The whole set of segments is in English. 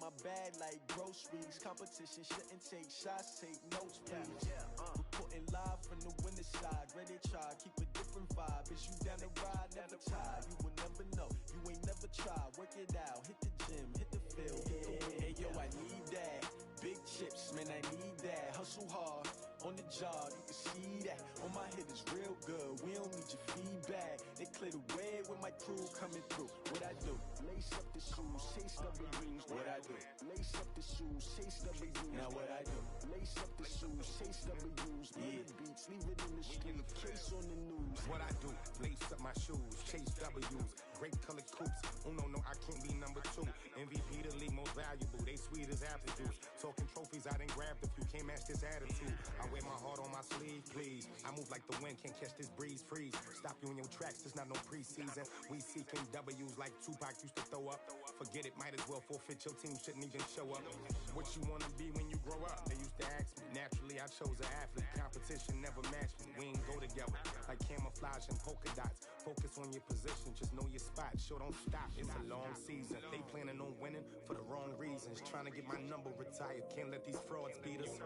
my bag like groceries. Competition shouldn't take shots, take notes, please. Reporting live from the winter side. Ready to try, keep a different vibe. Is you down the ride, never tired. You will never know, you ain't never tried. Work it out, hit the gym, hit the field, hit the wind. Hey, yo, I need that. Big chips, man, I need that. Hustle hard, on the job, you can see that. On my head is real good, we don't need your feedback. They clear the way with my crew coming through. What I do? Lace up the shoes, chase W's. What I do? Lace up the shoes, chase W's. Now what I do? Lace up the shoes, chase W's. Yeah. Beats, leave it in the street, case on the news. What I do? Lace up my shoes, chase W's. Great colored coops. Oh no, I can't be number 2. MVP the league most valuable. They sweet as apple juice. Talking trophies, I done grabbed a few. Can't match this attitude. I wear my heart on my sleeve, please. I move like the wind, can't catch this breeze. Freeze. Stop you in your tracks. There's not no preseason. We seeking W's like Tupac used to throw up. Forget it, might as well forfeit. Your team shouldn't even show up. What you wanna be when you grow up? They used to ask me. Naturally, I chose an athlete. Competition never matched me. We ain't go together like camouflage and polka dots. Focus on your position, just know your spot. Sure, don't stop. It's a long season. They planning on winning for the wrong reasons. Trying to get my number retired. Can't let these frauds beat us.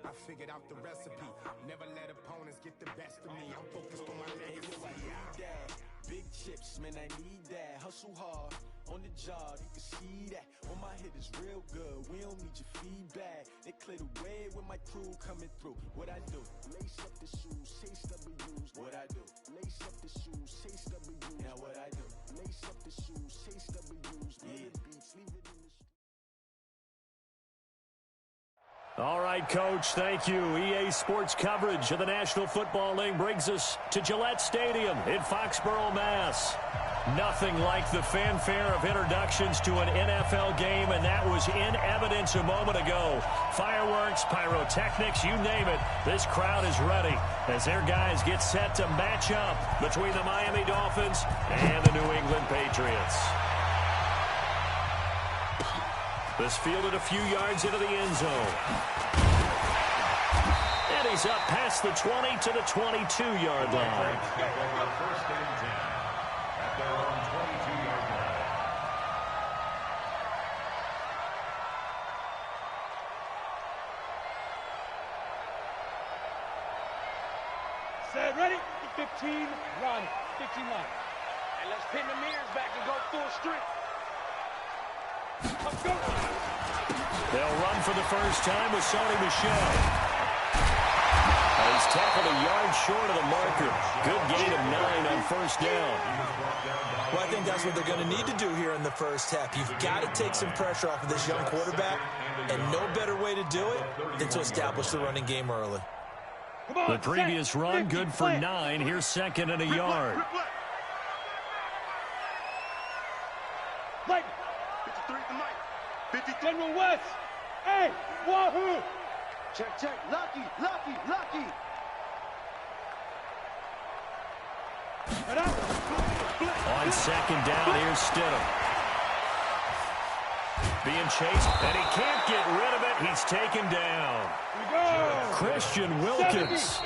I figured out the recipe. Never let opponents get the best of me. I'm focused on my legacy. I need that. Big chips, man, I need that. Hustle hard, on the job, you can see that. On my head is real good, we don't need your feedback. They clear the way with my crew coming through. What I do? Lace up the shoes, chase W's. What I do? Lace up the shoes, chase W's. Now what I do? Lace up the shoes, chase W's. Yeah. Beats, leave it in the street. All right, Coach, thank you. EA Sports coverage of the National Football League brings us to Gillette Stadium in Foxborough, Mass. Nothing like the fanfare of introductions to an NFL game, and that was in evidence a moment ago. Fireworks, pyrotechnics, you name it. This crowd is ready as their guys get set to match up between the Miami Dolphins and the New England Patriots. This fielded a few yards into the end zone. And he's up past the 20 to the 22-yard line. First and 10 at their own 22-yard line. Set, ready? 15, run. 15 line. And let's pin the mirrors back and go full strength. Let's go. They'll run for the first time with Sony Michel. He's tackled a yard short of the marker. Good gain of 9 on first down. Well, I think that's what they're going to need to do here in the first half. You've got to take some pressure off of this young quarterback, and no better way to do it than to establish the running game early. The previous run, good for 9. Here's second and a yard. 53 to Mike. 50 General West. Hey, wahoo! Check. Lucky. On second down, here's Stidham. Being chased, and he can't get rid of it. He's taken down. Christian Wilkins,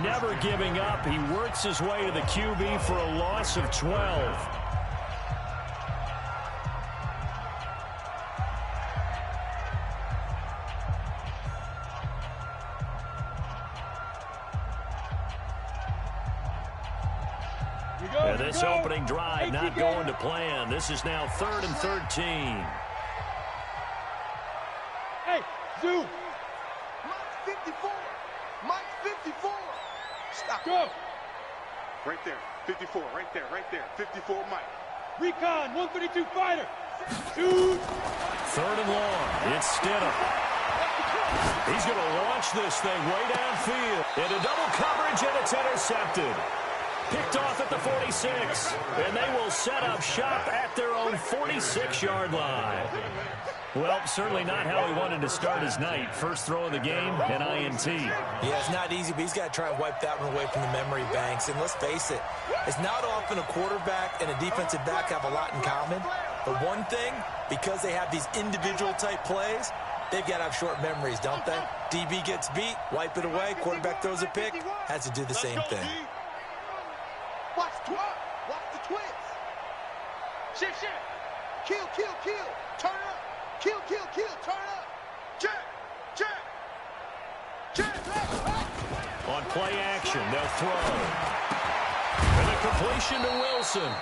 never giving up. He works his way to the QB for a loss of 12. And this opening drive not going to plan. This is now 3rd and 13. Hey, Zoo. Mike 54. Stop. Go. Right there. 54. Right there. 54 Mike. Recon, 132 fighter. Shoot. 3rd and long. It's Stidham. He's going to launch this thing way downfield. Into double coverage, and it's intercepted. Picked off at the 46, and they will set up shop at their own 46-yard line. Well, certainly not how he wanted to start his night. First throw of the game, an INT. Yeah, it's not easy, but he's got to try and wipe that one away from the memory banks. And let's face it, it's not often a quarterback and a defensive back have a lot in common. But one thing, because they have these individual-type plays, they've got to have short memories, don't they? DB gets beat, wipe it away, quarterback throws a pick, has to do the same thing. Watch the twist. Shift. Kill. Turn up. Kill, turn up. Check. On play action, they'll throw. And a completion to Wilson.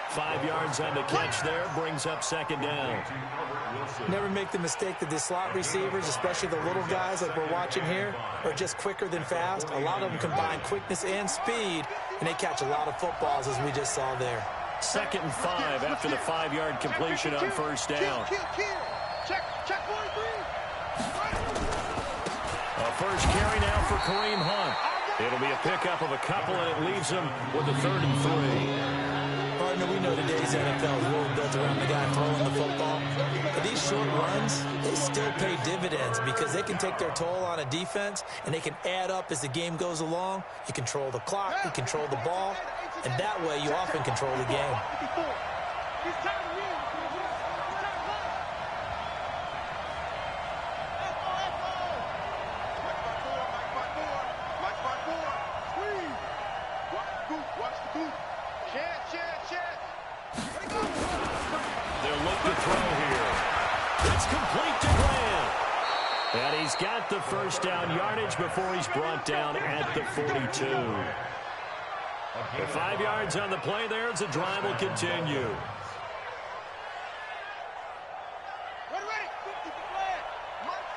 5 yards on the catch there, brings up second down. Never make the mistake that the slot receivers, especially the little guys like we're watching here, are just quicker than fast. A lot of them combine quickness and speed, and they catch a lot of footballs, as we just saw there. 2nd and 5 after the 5-yard completion on first down. Check 43. A first carry now for Kareem Hunt. It'll be a pickup of a couple, and it leaves him with a 3rd and 3. Partner, we know today's NFL is really built around the guy throwing the football. But these short runs, they still pay dividends because they can take their toll on a defense, and they can add up as the game goes along. You control the clock, you control the ball, and that way you often control the game. They'll look to throw here. It's complete to Grant. And he's got the first down yardage before he's brought down at the 42. The 5 yards on the play there as the drive will continue. Ready.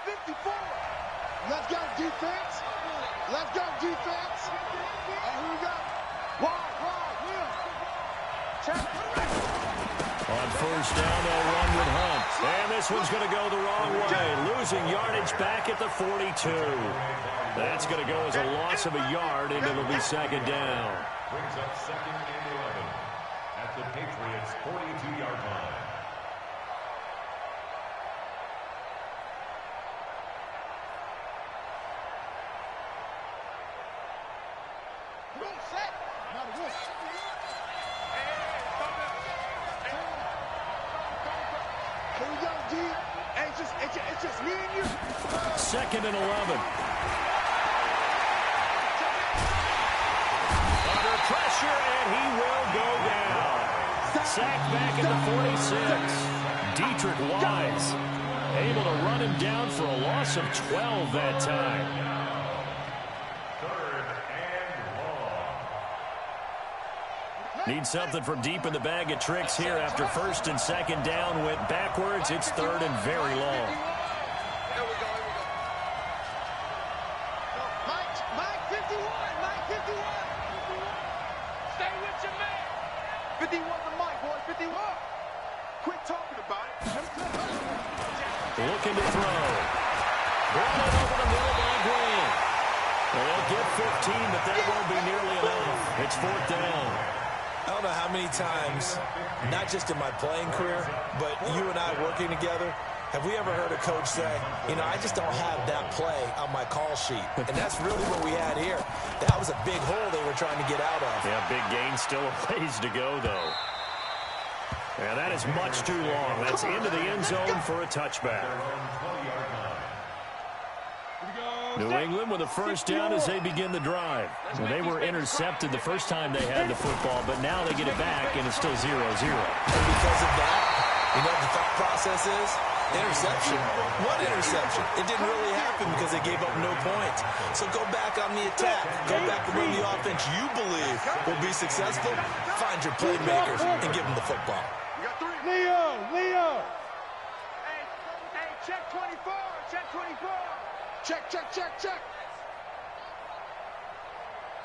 54. Let's go, defense. Here we go. Wide, Will. Check. On first down, they'll run with Hunt. And this one's going to go the wrong way. Losing yardage back at the 42. That's going to go as a loss of a yard, and it'll be second down. Brings up 2nd and 11 at the Patriots' 42-yard line. It's just me and you. 2nd and 11. Under pressure, and he will go down. Sacked back at the 46. Dietrich Wise able to run him down for a loss of 12 that time. 3rd and long. Need something from deep in the bag of tricks here after 1st and 2nd down went backwards. It's 3rd and very long. Mike 51. Stay with your man. 51 the mic, boy. 51. Quit talking about it. Looking to throw. Brought it over the middle by Grant. Well, they'll get 15, but that won't be nearly enough. It's 4th down. I don't know how many times, not just in my playing career, but you and I working together, have we ever heard a coach say, you know, I just don't have that play on my call sheet. And that's really what we had here. That was a big hole they were trying to get out of. Yeah, big gain, still a ways to go, though. Yeah, that is much too long. That's into the end zone for a touchback. New England with a first down as they begin the drive. Well, they were intercepted the first time they had the football, but now they get it back, and it's still 0-0. And because of that, you know what the thought process is? Interception. What interception? It didn't really happen because they gave up no points. So go back on the attack. Go back and run the offense you believe will be successful. Find your playmakers and give them the football. Leo. Hey, check 24. Check.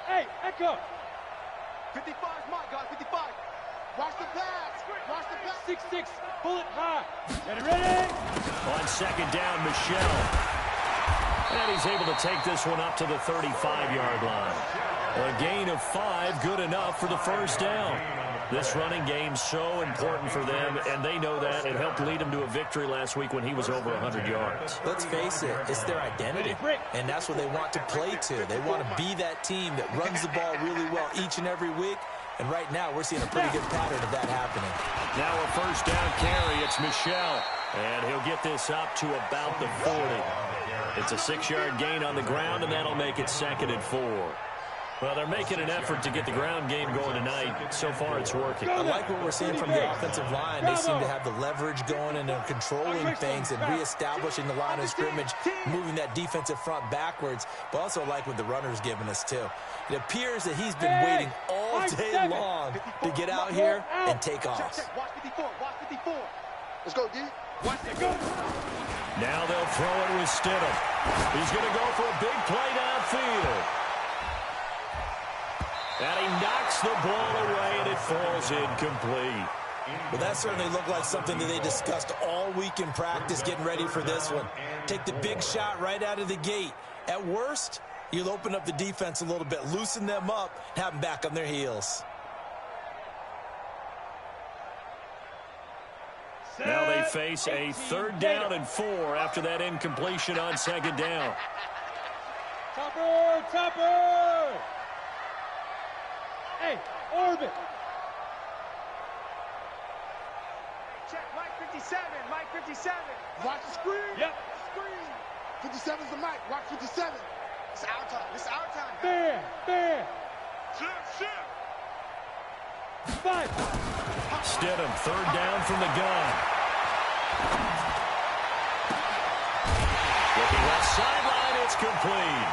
Hey, Echo. 55's my guy, 55. Watch the pass. 6-6, pull it high. Get it ready. On 2nd down, Michelle. And he's able to take this one up to the 35-yard line. A gain of 5, good enough for the first down. This running game's so important for them, and they know that. It helped lead him to a victory last week when he was over 100 yards. Let's face it, it's their identity, and that's what they want to play to. They want to be that team that runs the ball really well each and every week, and right now we're seeing a pretty good pattern of that happening. Now a first down carry, it's Michelle, and he'll get this up to about the 40. It's a 6-yard gain on the ground, and that'll make it 2nd and 4. Well, they're making an effort to get the ground game going tonight. So far, it's working. I like what we're seeing from the offensive line. They seem to have the leverage going, and they're controlling things and reestablishing the line of scrimmage, moving that defensive front backwards. But also like what the runner's giving us, too. It appears that he's been waiting all day long to get out here and take off. Watch 54. Watch 54. Let's go, D. Watch it go. Now they'll throw it with Stidham. He's going to go for a big play downfield. And he knocks the ball away, and it falls incomplete. Well, that certainly looked like something that they discussed all week in practice getting ready for this one. Take the big shot right out of the gate. At worst, you'll open up the defense a little bit, loosen them up, and have them back on their heels. Now they face a 3rd down and 4 after that incompletion on 2nd down. Topper! Topper! Hey, orbit! Check, Mike 57, Mike 57. Watch the screen. Yep. Screen. 57's the mic. Watch 57. It's our time. It's our time. Bam. Bam. Shit. 5. Stidham, 3rd down from the gun. Looking left sideline, it's complete.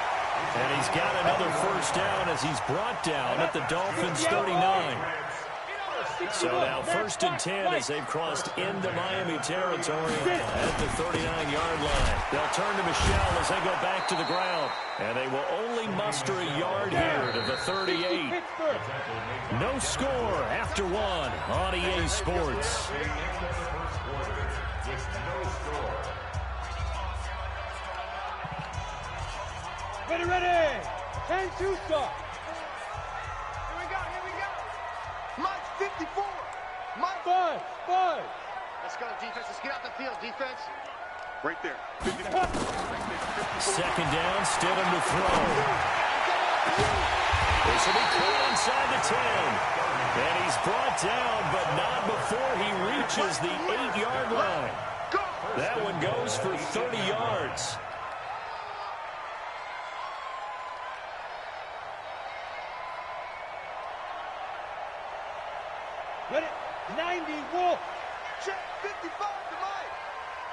And he's got another 1st down as he's brought down at the Dolphins' 39. So now 1st and 10 as they've crossed into Miami territory at the 39-yard line. They'll turn to Michelle as they go back to the ground. And they will only muster a yard here to the 38. No score after 1 on EA Sports. Ready. 10-2 stop. Here we go. Mike 54. Mike 5. Let's go, defense. Let's get out the field, defense. Right there. 2nd down, Stidham to throw. This will be caught inside the 10. And he's brought down, but not before he reaches the 8-yard line. That one goes for 30 yards. Ready? 90, Wolf. Check 55 to Mike.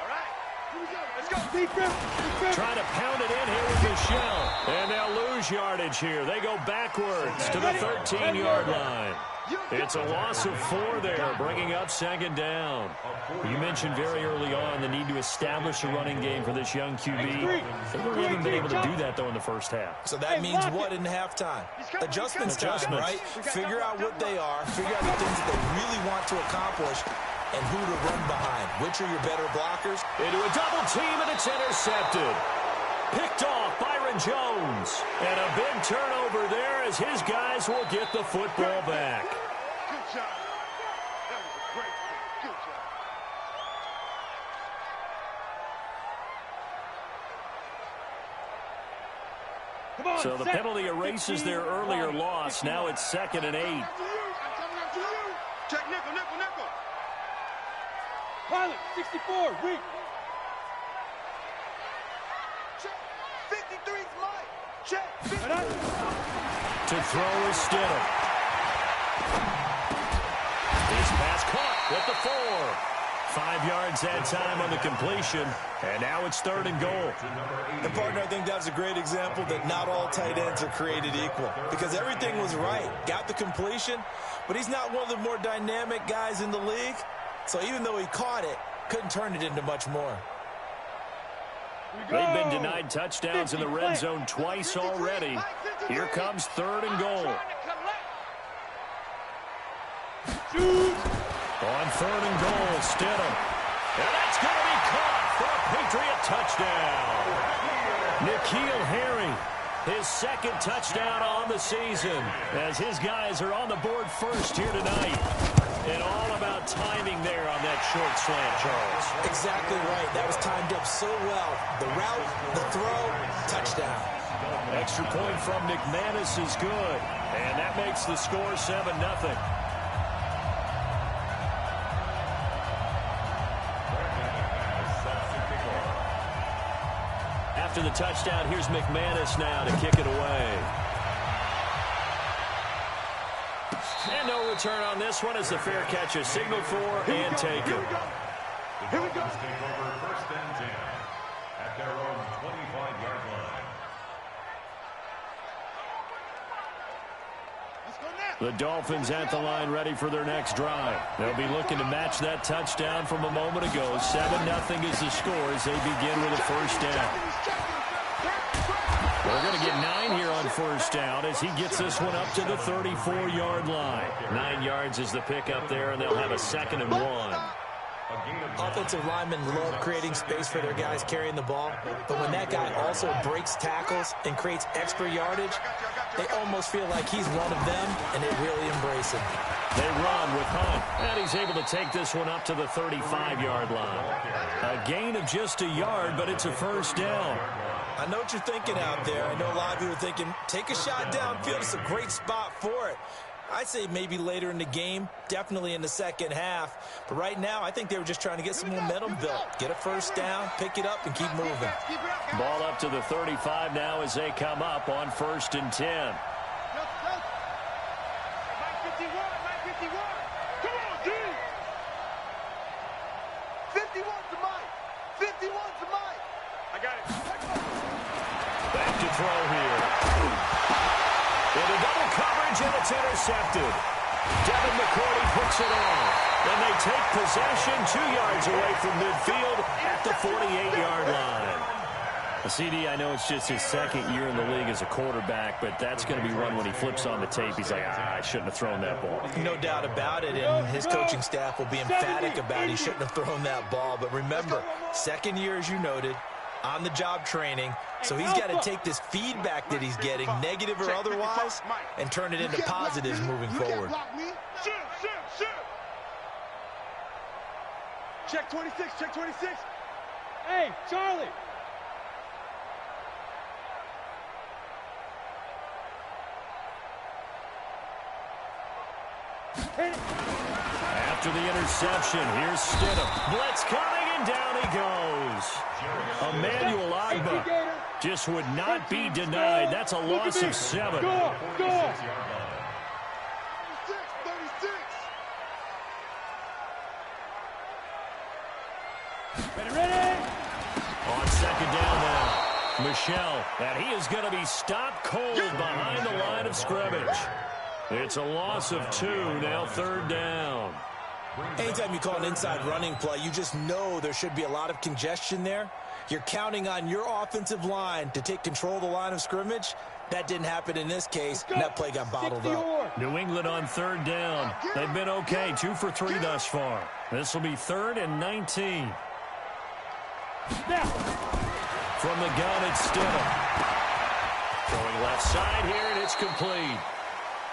All right. Here we go. Let's go. Defense. Trying to pound it in here with Michelle. And they'll lose yardage here. They go backwards to the 13-yard line. It's a loss of 4 there, bringing up 2nd down. You mentioned very early on the need to establish a running game for this young QB. They really haven't been able to do that, though, in the first half. So that means what in halftime? Adjustments time, right? Figure out what they are, figure out the things that they really want to accomplish, and who to run behind. Which are your better blockers? Into a double team, and it's intercepted. Picked off Byron Jones. And a big turnover there as his guys will get the football back. Good job. That was a great play. Good job. Come on, So the penalty erases their earlier loss. Now it's 2nd and 8. I'm coming up to you. Check nickel. Pilot 64, weak. Check 53's Mike. Check 50. To throw is Stidham. His pass caught with the 4. 5 yards that time on the completion, and now it's 3rd and goal. And, partner, I think that was a great example that not all tight ends are created equal because everything was right. Got the completion, but he's not one of the more dynamic guys in the league. So even though he caught it, couldn't turn it into much more. They've been denied touchdowns in the red zone twice already. Here comes 3rd and goal. On 3rd and goal, Stidham. And that's going to be caught for a Patriot touchdown. N'Keal Harry, his 2nd touchdown on the season, as his guys are on the board first here tonight. And all about timing there on that short slant, Charles. Exactly right. That was timed up so well. The route, the throw, touchdown. Extra point from McManus is good. And that makes the score 7-0. After the touchdown, here's McManus now to kick it away. return on this one as the fair catch is signaled for and taken. The Dolphins take over 1st and 10 at their own 25-yard line. The Dolphins at the line ready for their next drive. They'll be looking to match that touchdown from a moment ago. 7-0 is the score as they begin with a first down. They're going to get 9 here on first down as he gets this one up to the 34-yard line. 9 yards is the pickup there, and they'll have a 2nd and 1. Offensive linemen love creating space for their guys carrying the ball, but when that guy also breaks tackles and creates extra yardage, they almost feel like he's one of them, and they really embrace him. They run with Hunt, and he's able to take this one up to the 35-yard line. A gain of just a yard, but it's a first down. I know what you're thinking out there. I know a lot of you are thinking, take a shot downfield. It's a great spot for it. I'd say maybe later in the game, definitely in the second half. But right now, I think they were just trying to get some momentum built. Get a first down, pick it up, and keep moving. Ball up to the 35 now as they come up on 1st and 10. Mike 51, Mike 51. Come on, D. 51 to Mike. 51 to Mike. I got it. Back to throw here. Into double coverage, and it's intercepted. Devin McCourty puts it on. Then they take possession 2 yards away from midfield at the 48-yard line. CD, I know it's just his 2nd year in the league as a quarterback, but that's going to be one when he flips on the tape. He's like, I shouldn't have thrown that ball. No doubt about it, and his coaching staff will be emphatic about he shouldn't have thrown that ball. But remember, 2nd year, as you noted, on-the-job training, so he's got to take this feedback that he's getting, negative or otherwise, and turn it into positives moving forward. Check 26, check 26. Hey, Charlie. After the interception, here's Stidham. Blitz coming, and down he goes. Emmanuel Agba just would not be denied. That's a loss of 7. Go, go. 36. Ready? On 2nd down now, Michelle, and he is going to be stopped cold behind the line of scrimmage. It's a loss of 2, now 3rd down. Anytime you call an inside running play, you just know there should be a lot of congestion there. You're counting on your offensive line to take control of the line of scrimmage. That didn't happen in this case, and that play got bottled up. New England on 3rd down. They've been okay, 2 for 3 thus far. This will be 3rd and 19. From the gun, it's Stidham. Throwing left side here, and it's complete.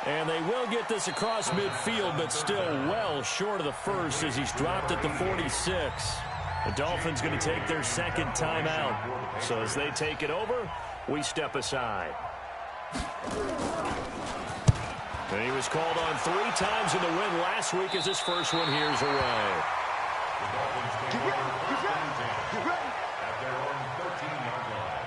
And they will get this across midfield, but still well short of the first as he's dropped at the 46. The Dolphins going to take their 2nd timeout. So as they take it over, we step aside. And he was called on 3 times in the win last week as his first one here's away. The Dolphins take over 1st and 10 at their own 13-yard line.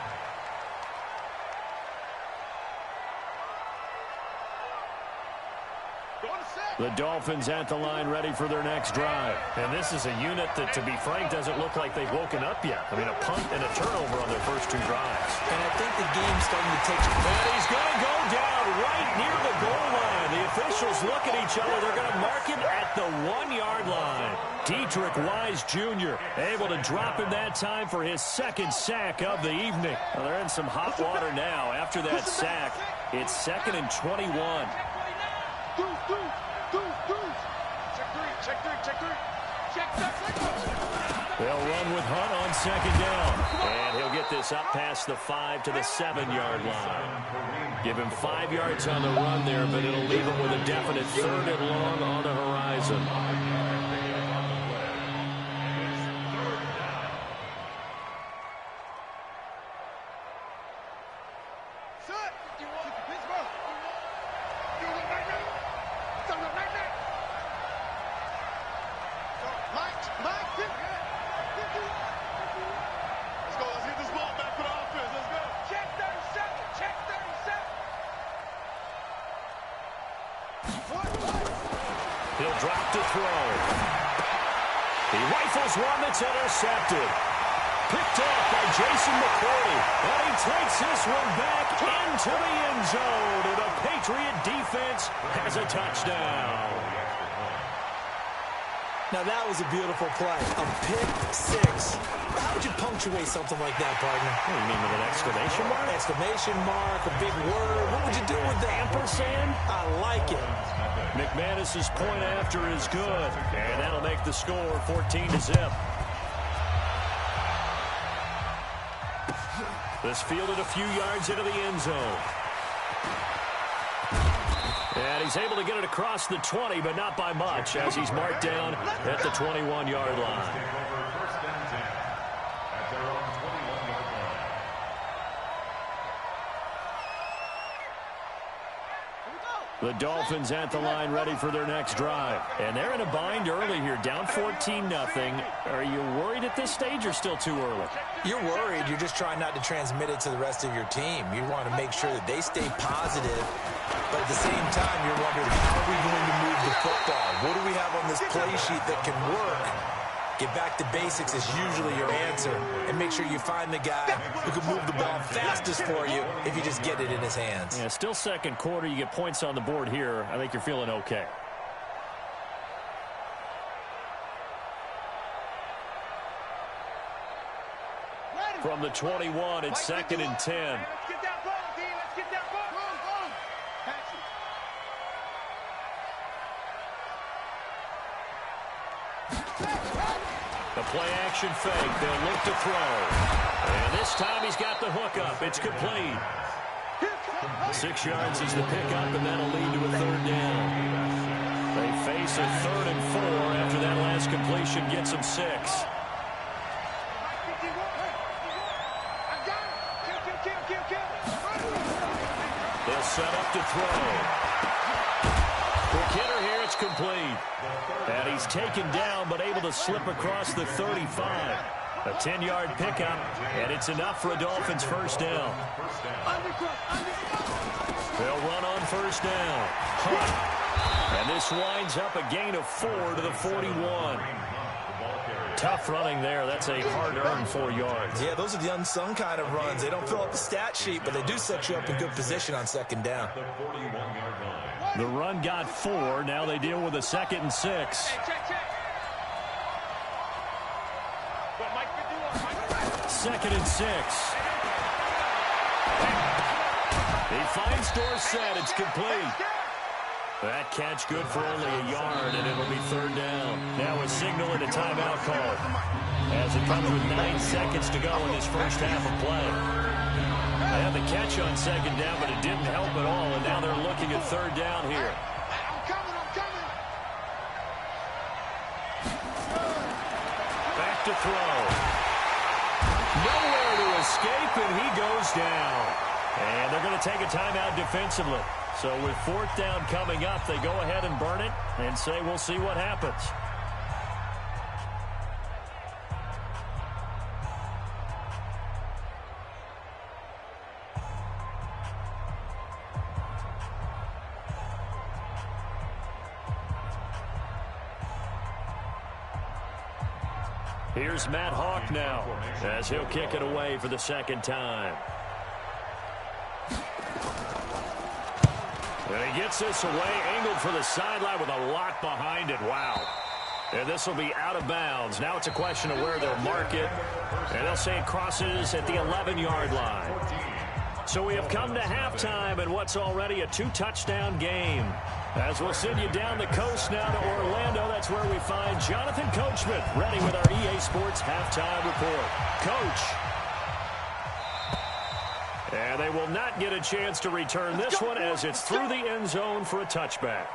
The Dolphins at the line ready for their next drive. And this is a unit that, to be frank, doesn't look like they've woken up yet. I mean, a punt and a turnover on their first 2 drives. And I think the game's starting to take... And he's going to go down right near the goal line. The officials look at each other. They're going to mark him at the 1-yard line. Dietrich Wise Jr. able to drop him that time for his 2nd sack of the evening. Well, they're in some hot water now. After that sack, it's 2nd and 21. They'll run with Hunt on 2nd down. And he'll get this up past the 5 to the 7-yard line. Give him 5 yards on the run there, but it'll leave him with a definite 3rd and long on the horizon. Drop to throw. He rifles one that's intercepted. Picked off by Jason McCourty. And he takes this one back into the end zone. And the Patriot defense has a touchdown. Now, that was a beautiful play. A pick six. How would you punctuate something like that, partner? What do you mean, with an exclamation mark? Exclamation mark, a big word. What would you do with that? Ampersand? I like it. McManus's point after is good. And that'll make the score 14-0. This fielded a few yards into the end zone. And he's able to get it across the 20, but not by much, as he's marked down at the 21-yard line. The Dolphins at the line ready for their next drive. And they're in a bind early here, down 14-0. Are you worried at this stage or still too early? You're worried. You're just trying not to transmit it to the rest of your team. You want to make sure that they stay positive. But at the same time, you're wondering, how are we going to move the football? What do we have on this play sheet that can work? Get back to basics is usually your answer. And make sure you find the guy who can move the ball fastest for you if you just get it in his hands. Yeah, still second quarter. You get points on the board here. I think you're feeling okay. From the 21, it's 2nd and 10. Let's get that ball, D. Let's get that ball. Boom. Catch it. The play-action fake. They'll look to throw. And this time he's got the hook up. It's complete. 6 yards is the pickup, and that'll lead to a 3rd down. They face a 3rd and 4 after that last completion gets them 6. They'll set up to throw. Quick hitter here, it's complete. And he's taken down, but able to slip across the 35. A 10-yard pickup, and it's enough for a Dolphins 1st down. They'll run on 1st down. And this winds up a gain of 4 to the 41. Tough running there. That's a hard-earned 4 yards. Yeah, those are the unsung kind of runs. They don't fill up the stat sheet, but they do set you up in good position on 2nd down. The run got 4. Now they deal with a 2nd and 6. Second and 6. He finds Dorsett. It's complete. That catch good for only a yard, and it'll be 3rd down. Now a signal and a timeout call, as it comes with 9 seconds to go in this first half of play. They had the catch on 2nd down, but it didn't help at all, and now they're looking at 3rd down here. I'm coming. Back to throw. Nowhere to escape, and he goes down. And they're going to take a timeout defensively. So with 4th down coming up, they go ahead and burn it and say we'll see what happens. Here's Matt Hawk now, as he'll kick it away for the 2nd time. And he gets this away, angled for the sideline with a lot behind it. Wow. And this will be out of bounds. Now it's a question of where they'll mark it. And they'll say it crosses at the 11-yard line. So we have come to halftime in what's already a 2-touchdown game. As we'll send you down the coast now to Orlando, that's where we find Jonathan Coachman ready with our EA Sports halftime report. Coach. And they will not get a chance to return this one as it's through the end zone for a touchback.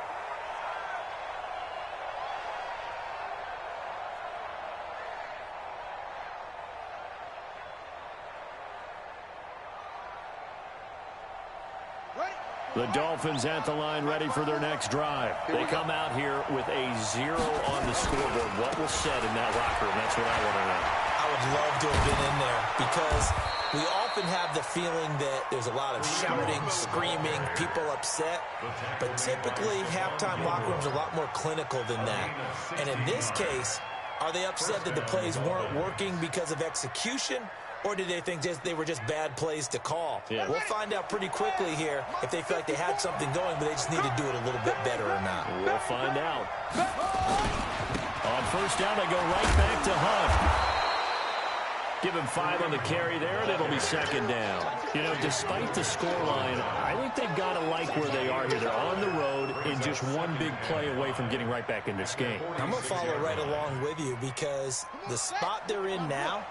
The Dolphins at the line ready for their next drive. They come out here with a 0 on the scoreboard. What was said in that locker room? That's what I want to know. I would love to have been in there because we often have the feeling that there's a lot of shouting, screaming, people upset. But typically, halftime locker rooms are a lot more clinical than that. And in this case, are they upset that the plays weren't working because of execution? Or did they think they were just bad plays to call? Yeah. We'll find out pretty quickly here if they feel like they had something going, but they just need to do it a little bit better or not. We'll find out. On first down, they go right back to Hunt. Give him 5 on the carry there, and it'll be second down. You know, despite the scoreline, I think they've got to like where they are here. They're on the road and just one big play away from getting right back in this game. I'm going to follow right along with you because the spot they're in now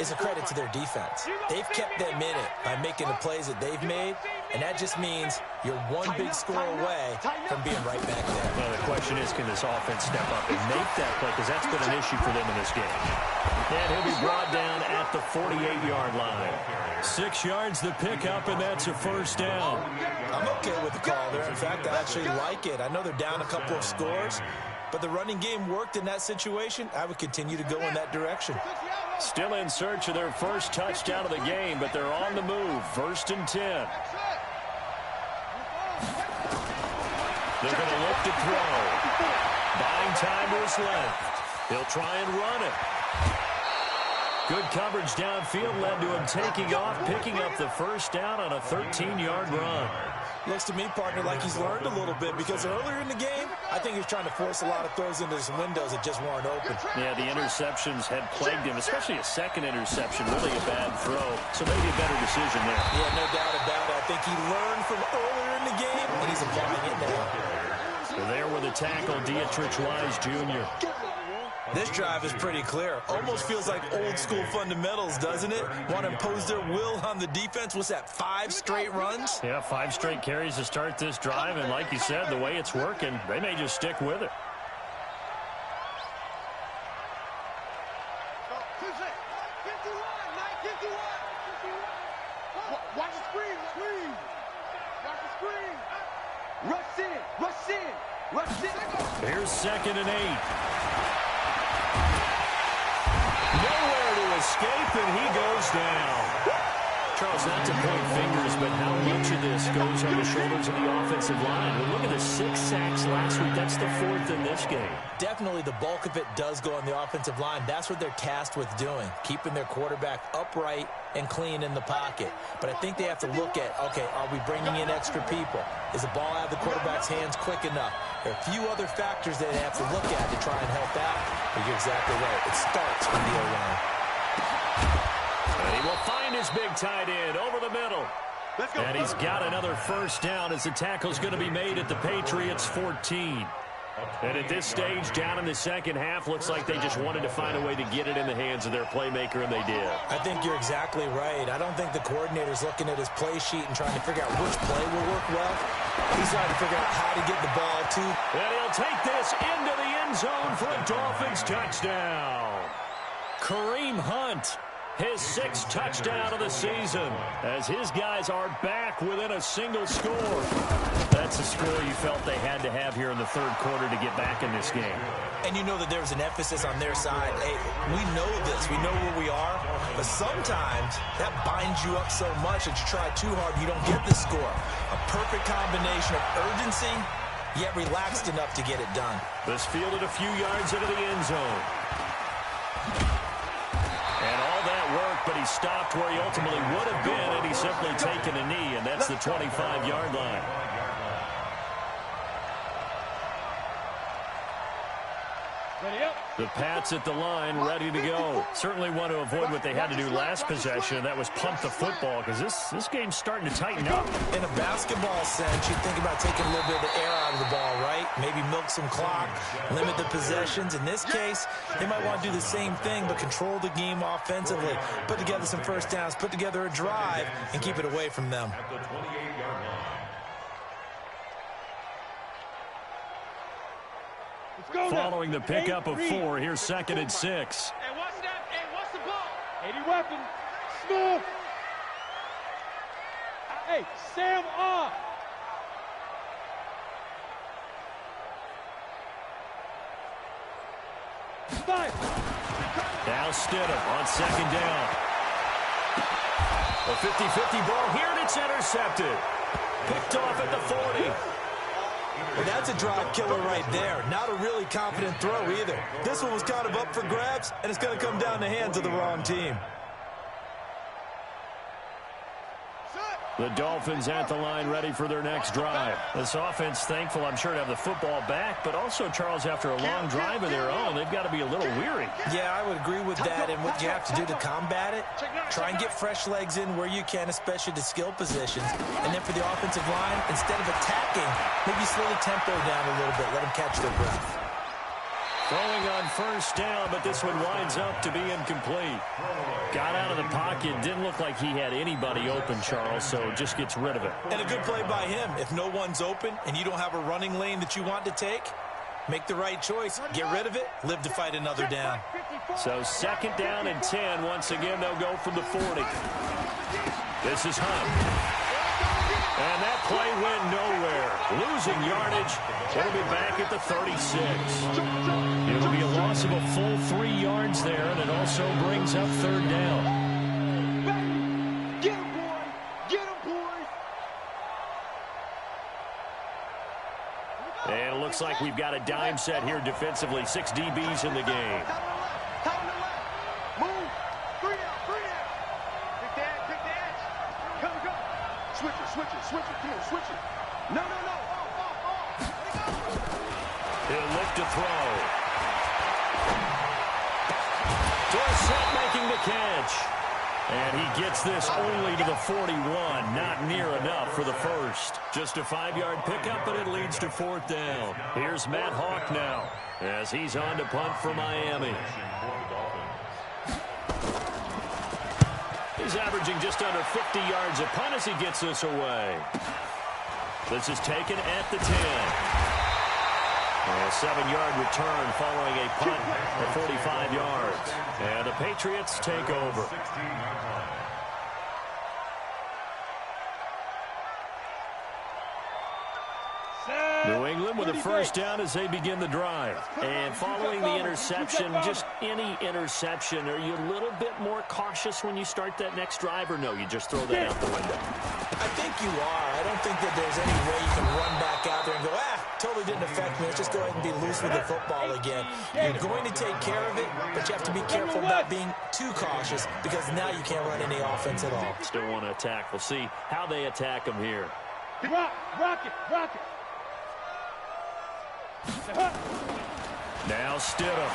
is a credit to their defense. They've kept them in it by making the plays that they've made, and that just means you're one big score away from being right back there. Well, the question is, can this offense step up and make that play? Because that's been an issue for them in this game. And he'll be brought down at the 48-yard line. 6 yards the pickup, and that's a first down. I'm okay with the call there. In fact, I actually like it. I know they're down a couple of scores, but the running game worked in that situation. I would continue to go in that direction. Still in search of their first touchdown of the game, but they're on the move. 1st and 10. They're going to look to throw. Buying time to his left. He'll try and run it. Good coverage downfield led to him taking off, picking up the first down on a 13-yard run. Looks to me, partner, like he's learned a little bit because earlier in the game, I think he was trying to force a lot of throws into some windows that just weren't open. Yeah, the interceptions had plagued him, especially a second interception, really a bad throw. So maybe a better decision there. Yeah, no doubt about it. I think he learned from earlier in the game, and he's applying it now. So there with the tackle, Dietrich Wise Jr. This drive is pretty clear. Almost feels like old school fundamentals, doesn't it? Want to impose their will on the defense. What's that, 5 straight runs? Yeah, 5 straight carries to start this drive. And like you said, the way it's working, they may just stick with it. Watch the screen, screen. Watch the screen. Rush in, rush in, rush in. Here's 2nd and 8. Nowhere to escape, and he goes down. Charles, not to point fingers, but how much of this goes on the shoulders of the offensive line? Well, look at the 6 sacks last week. That's the 4th in this game. Definitely the bulk of it does go on the offensive line. That's what they're tasked with doing, keeping their quarterback upright and clean in the pocket. But I think they have to look at, okay, are we bringing in extra people? Is the ball out of the quarterback's hands quick enough? There are a few other factors they have to look at to try and help out. But you're exactly right. It starts from the O-line. And he will find his big tight end over the middle. And he's got another first down as the tackle's going to be made at the Patriots' 14. And at this stage, down in the second half, looks like they just wanted to find a way to get it in the hands of their playmaker, and they did. I think you're exactly right. I don't think the coordinator's looking at his play sheet and trying to figure out which play will work well. He's trying to figure out how to get the ball to. And he'll take this into the end zone for a Dolphins touchdown. Kareem Hunt, his 6th touchdown of the season, as his guys are back within a single score. That's a score you felt they had to have here in the 3rd quarter to get back in this game. And you know that there's an emphasis on their side. Hey, we know this. We know where we are. But sometimes that binds you up so much that you try too hard, you don't get the score. A perfect combination of urgency, yet relaxed enough to get it done. This fielded a few yards into the end zone. And all that work, but he stopped where he ultimately would have been, and he's simply taken a knee, and that's the 25-yard line. The Pats at the line, ready to go. Certainly want to avoid what they had to do last possession, and that was pump the football, because this game's starting to tighten up. In a basketball sense, you think about taking a little bit of the air out of the ball, right? Maybe milk some clock, limit the possessions. In this case, they might want to do the same thing, but control the game offensively, put together some first downs, put together a drive, and keep it away from them. Following the pickup of 4, here's 2nd and 6. Hey, what's that? Hey, what's the ball? 80 weapon. Smooth. Hey, Sam off. Five. Now Stidham on second down. A 50-50 ball here, and it's intercepted. Picked off at the 40. Well, that's a drive killer right there. Not a really confident throw either. This one was kind of up for grabs, and it's going to come down the hands of the wrong team. The Dolphins at the line ready for their next drive. This offense thankful, I'm sure, to have the football back, but also, Charles, after a long drive of their own, they've got to be a little weary. Yeah, I would agree with that, and what you have to do to combat it, try and get fresh legs in where you can, especially to skill positions. And then for the offensive line, instead of attacking, maybe slow the tempo down a little bit, let them catch their breath. Throwing on first down, but this one winds up to be incomplete. Got out of the pocket, didn't look like he had anybody open, Charles, so just gets rid of it. And a good play by him. If no one's open and you don't have a running lane that you want to take, make the right choice. Get rid of it, live to fight another down. So second down and 10. Once again, they'll go from the 40. This is Hunt. And that play went nowhere. Losing yardage. It'll be back at the 36. It'll be a loss of a full 3 yards there, and it also brings up third down. Get him, boy! Get him, boy! And it looks like we've got a dime set here defensively. 6 DBs in the game. Top of the left. Move. 3 out. Pick the edge. Come. Switch it. Come on, switch it. No. Off. Let it go. He'll look to throw. Dorsett making the catch. And he gets this only to the 41. Not near enough for the first. Just a 5-yard pickup, but it leads to fourth down. Here's Matt Hawk now as he's on to punt for Miami. He's averaging just under 50 yards a punt as he gets this away. This is taken at the 10. A 7-yard return following a punt at 45 yards. And the Patriots take over. New England with a first down as they begin the drive. And following the interception, just any interception, are you a little bit more cautious when you start that next drive, or no, you just throw that out the window? I think you are. I don't think that there's any way you can run back out there and go, totally didn't affect me. Let's just go ahead and be loose with the football again. You're going to take care of it, but you have to be careful about being too cautious because now you can't run any offense at all. Still want to attack. We'll see how they attack him here. Rock it. Now Stidham.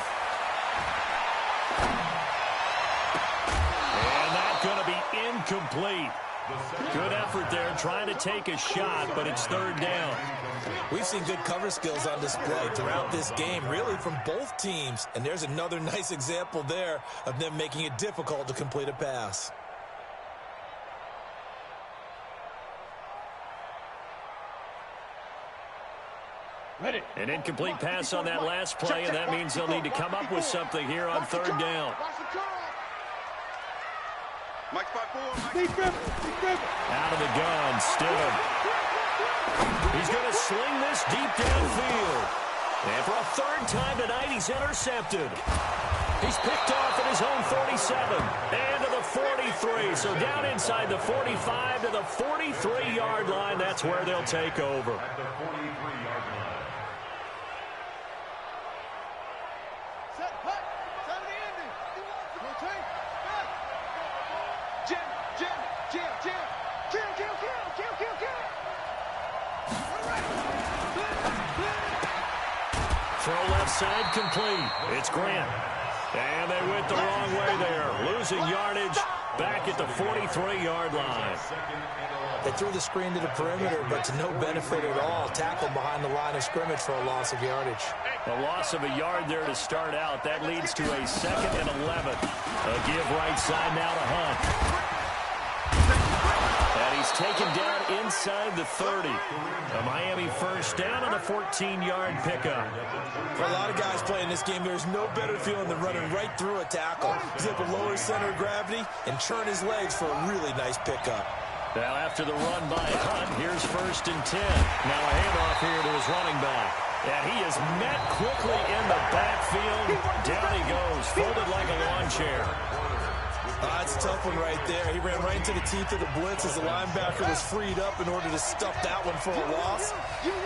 And that's going to be incomplete. Good effort there, trying to take a shot, but it's third down. We've seen good cover skills on display throughout this game, really from both teams. And there's another nice example there of them making it difficult to complete a pass. An incomplete pass on that last play, and that means they'll need to come up with something here on third down. Out of the gun, Stidham. He's going to sling this deep downfield. And for a third time tonight, he's intercepted. He's picked off at his own 47 and to the 43. So down inside the 45 to the 43-yard line. That's where they'll take over. At the 43-yard line. Throw left side complete. It's Grant. And they went the wrong way there. Losing yardage back at the 43-yard line. They threw the screen to the perimeter, but to no benefit at all. Tackled behind the line of scrimmage for a loss of yardage. A loss of a yard there to start out. That leads to a 2nd and 11. A give right side now to Hunt. And he's taken down inside the 30. A Miami first down on a 14-yard pickup. For a lot of guys playing this game, there's no better feeling than running right through a tackle. He's able to lower his center of gravity and churn his legs for a really nice pickup. Now after the run by Hunt, here's 1st and 10. Now a handoff here to his running back. And he is met quickly in the backfield. Down he goes, folded like a lawn chair. That's a tough one right there. He ran right into the teeth of the blitz as the linebacker was freed up in order to stuff that one for a loss.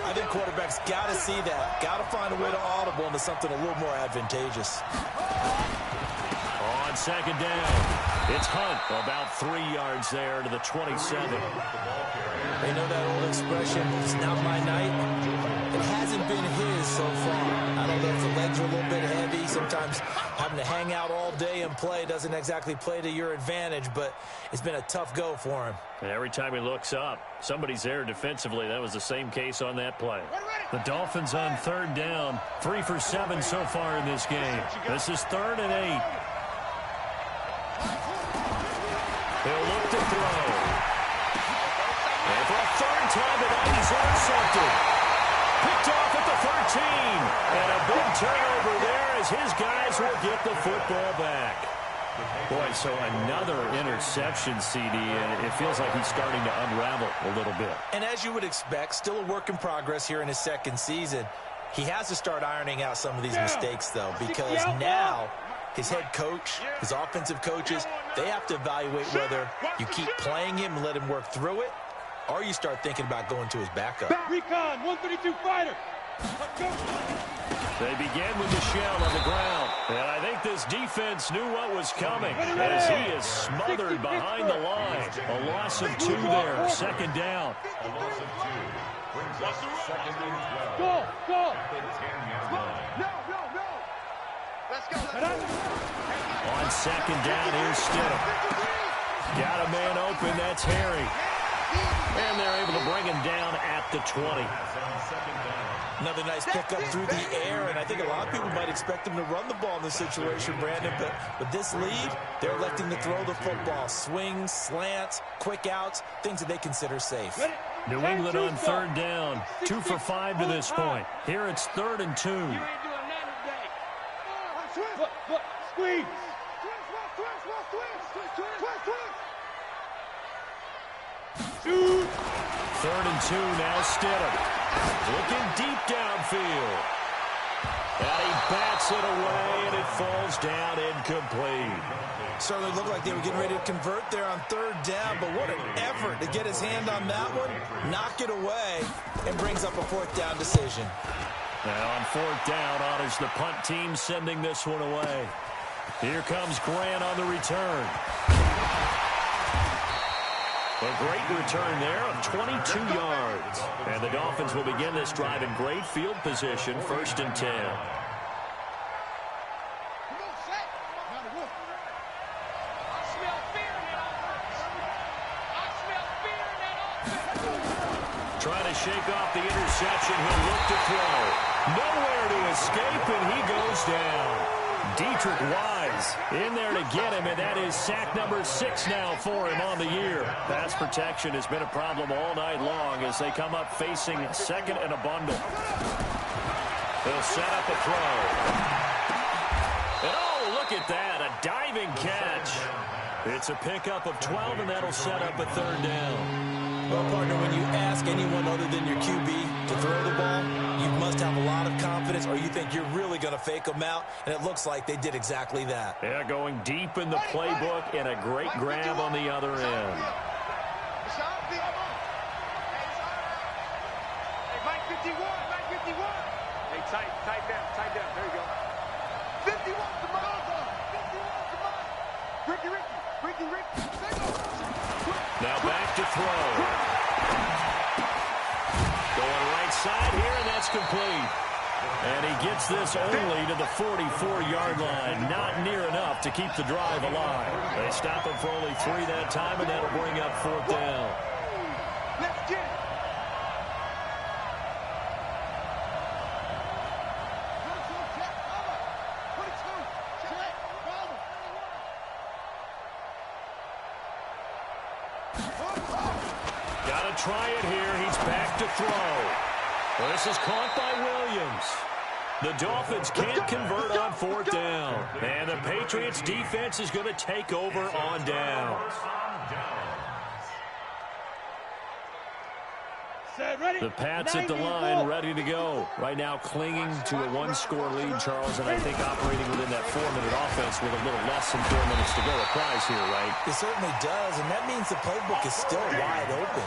I think quarterbacks got to see that. Got to find a way to audible into something a little more advantageous. On second down, it's Hunt about 3 yards there to the 27. You know that old expression, it's not my night? It hasn't been his so far. I don't know if the legs are a little bit heavy. Sometimes having to hang out all day and play doesn't exactly play to your advantage, but it's been a tough go for him. Every time he looks up, somebody's there defensively. That was the same case on that play. The Dolphins on third down, 3 for 7 so far in this game. This is 3rd and 8. He'll look to throw. And for a third time tonight, he's intercepted. Picked off at the 13. And a big turnover there as his guys will get the football back. Boy, so another interception, CD, and it feels like he's starting to unravel a little bit. And as you would expect, still a work in progress here in his second season. He has to start ironing out some of these mistakes, though, because now his head coach, his offensive coaches, they have to evaluate whether you keep playing him and let him work through it, or you start thinking about going to his backup. Recon, 132 fighter. They began with the shell on the ground. And I think this defense knew what was coming as he is smothered behind the line. A loss of 2 there, second down. A loss of 2 brings us 2nd and 12. Go. At the 10-yard line. No. Let's go. On second down, here's Stidham. Got a man open, that's Harry. And they're able to bring him down at the 20. Another nice pickup through the air, and I think a lot of people might expect him to run the ball in this situation, Brandon, but with this lead, they're electing to throw the football. Swings, slants, quick outs, things that they consider safe. New England on third down, 2 for 5 to this point. Here it's 3rd and 2. You ain't doing nothing today. Look, squeeze. Shoot. 3rd and 2, now Stidham. Looking deep downfield. And he bats it away, and it falls down incomplete. Certainly looked like they were getting ready to convert there on 3rd down, but what an effort to get his hand on that one, knock it away, and brings up a 4th down decision. Now on 4th down, honors the punt team sending this one away. Here comes Grant on the return. A great return there of 22 yards. And the Dolphins will begin this drive in great field position, 1st and 10. Trying to shake off the interception. He'll look to throw. Nowhere to escape, and he goes down. Dietrich Wise in there to get him, and that is sack number 6 now for him on the year. Pass protection has been a problem all night long as they come up facing 2nd and a bundle. They'll set up a throw. And oh, look at that, a diving catch. It's a pickup of 12, and that'll set up a 3rd down. Well, partner, when you ask anyone other than your QB to throw the ball, you must have a lot of confidence, or you think you're really going to fake them out, and it looks like they did exactly that. Yeah, going deep in the playbook, and a great grab on the other end. Hey, Mike 51. Hey, tight down. There you go. 51 to Mike. Ricky. Now back to throw. Going right side here, and that's complete. And he gets this only to the 44-yard line. Not near enough to keep the drive alive. They stop him for only 3 that time, and that'll bring up 4th down. Let's get it. Got to try it here. He's back to throw. Well, this is caught by Williams. The Dolphins can't convert on 4th down. And the Patriots defense is going to take over on downs. The Pats at the line, ready to go. Right now clinging to a one-score lead, Charles, and I think operating within that 4-minute offense with a little less than 4 minutes to go applies here, right? It certainly does, and that means the playbook is still wide open.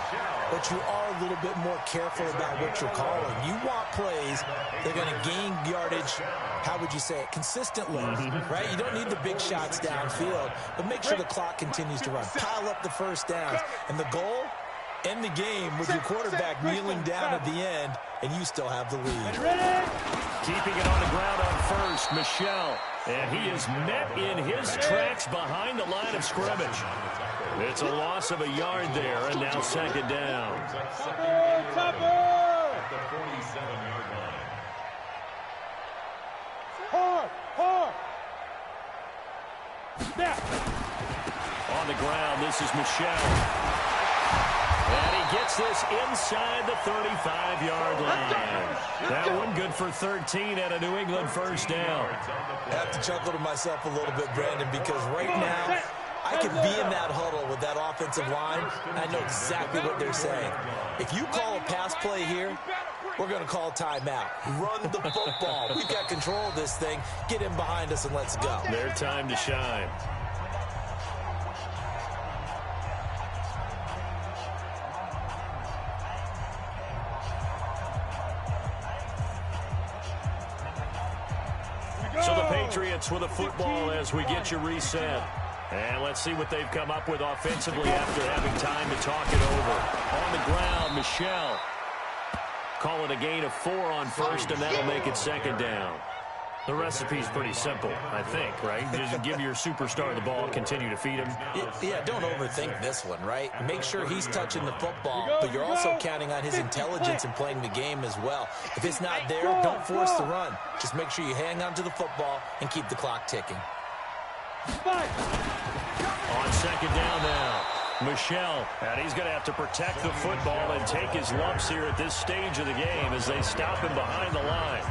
But you are a little bit more careful about what you're calling. You want plays that are going to gain yardage, how would you say it, consistently, right? You don't need the big shots downfield, but make sure the clock continues to run. Pile up the first downs, and the goal, end the game with your quarterback kneeling down at the end, and you still have the lead. Keeping it on the ground on first, Michel. And he is met in his tracks behind the line of scrimmage. It's a loss of a yard there, and now second down. At the 47-yard line. Hard. On the ground, this is Michel. And he gets this inside the 35-yard line. That one good for 13 at a New England first down. I have to chuckle to myself a little bit, Brandon, because right now I could be in that huddle with that offensive line, and I know exactly what they're saying. If you call a pass play here, we're going to call timeout. Run the football. We've got control of this thing. Get in behind us and let's go. Their time to shine. So the Patriots with a football as we get you reset. And let's see what they've come up with offensively after having time to talk it over. On the ground, Michel. Call it a gain of 4 on first, and that'll make it second down. The recipe's pretty simple, I think, right? Just give your superstar the ball, continue to feed him. Yeah, don't overthink this one, right? Make sure he's touching the football, but you're also counting on his intelligence and playing the game as well. If it's not there, don't force the run. Just make sure you hang on to the football and keep the clock ticking. On second down now, Michel. And he's going to have to protect the football and take his lumps here at this stage of the game as they stop him behind the line.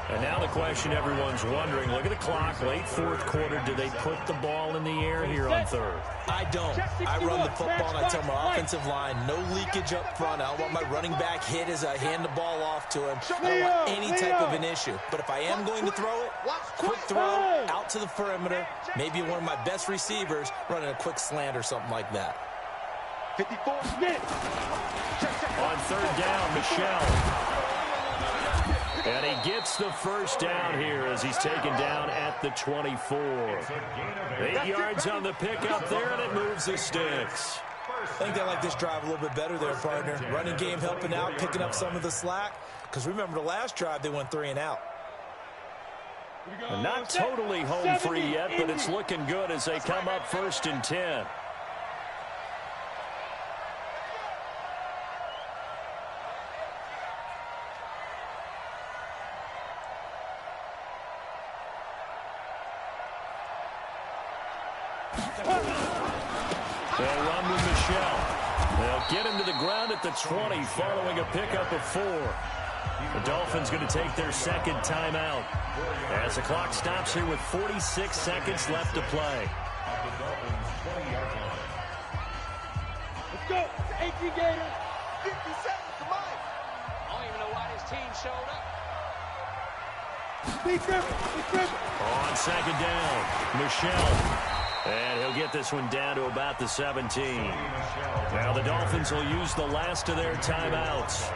And now the question everyone's wondering, look at the clock, late fourth quarter, do they put the ball in the air here on third? I don't. I run the football and I tell my offensive line, no leakage up front. I don't want my running back hit as I hand the ball off to him. I don't want any type of an issue. But if I am going to throw it, quick throw, out to the perimeter, maybe one of my best receivers running a quick slant or something like that. 54. On third down, Michel. And he gets the first down here as he's taken down at the 24. 8 yards on the pickup there, and it moves the sticks. I think they like this drive a little bit better there, partner. Running game helping out, picking up some of the slack. Because remember, the last drive, they went 3 and out. Not totally home free yet, but it's looking good as they come up 1st and 10. They'll run with Michel. They'll get him to the ground at the 20 following a pickup of 4. The Dolphins going to take their second timeout as the clock stops here with 46 seconds left to play. Let's go. 18 Gators. 50 seconds, come on. I don't even know why this team showed up. Be driven. On second down, Michel. And he'll get this one down to about the 17. Now the Dolphins will use the last of their timeouts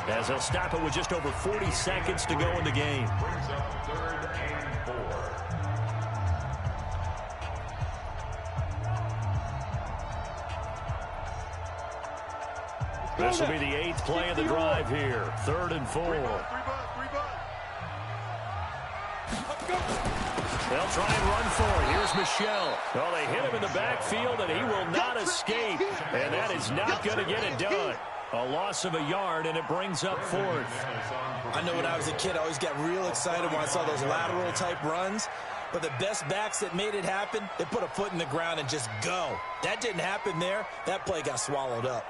as they'll stop it with just over 40 seconds to go in the game. Brings up 3rd and 4. This will be the 8th play of the drive here. 3rd and 4. They'll try and run for it. Here's Michel. Well, they hit him in the backfield, and he will not escape. And that is not going to get it done. A loss of a yard, and it brings up 4th. I know when I was a kid, I always got real excited when I saw those lateral-type runs. But the best backs that made it happen, they put a foot in the ground and just go. That didn't happen there. That play got swallowed up.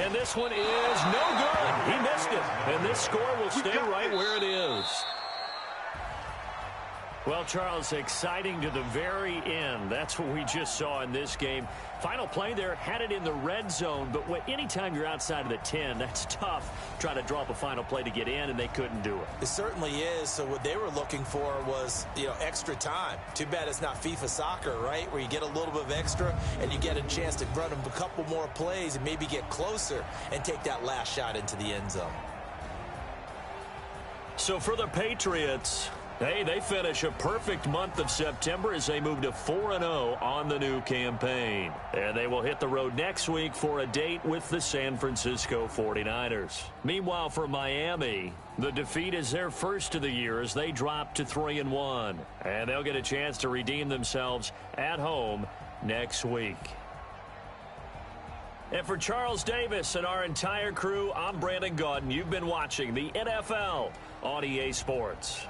And this one is no good. He missed it. And this score will stay right where it is. Well, Charles, exciting to the very end. That's what we just saw in this game. Final play there, had it in the red zone, but anytime you're outside of the 10, that's tough. Trying to draw up a final play to get in, and they couldn't do it. It certainly is. So what they were looking for was, extra time. Too bad it's not FIFA soccer, right, where you get a little bit of extra and you get a chance to run a couple more plays and maybe get closer and take that last shot into the end zone. So for the Patriots, hey, they finish a perfect month of September as they move to 4-0 on the new campaign. And they will hit the road next week for a date with the San Francisco 49ers. Meanwhile, for Miami, the defeat is their first of the year as they drop to 3-1. And they'll get a chance to redeem themselves at home next week. And for Charles Davis and our entire crew, I'm Brandon Gaudin. You've been watching the NFL on EA Sports.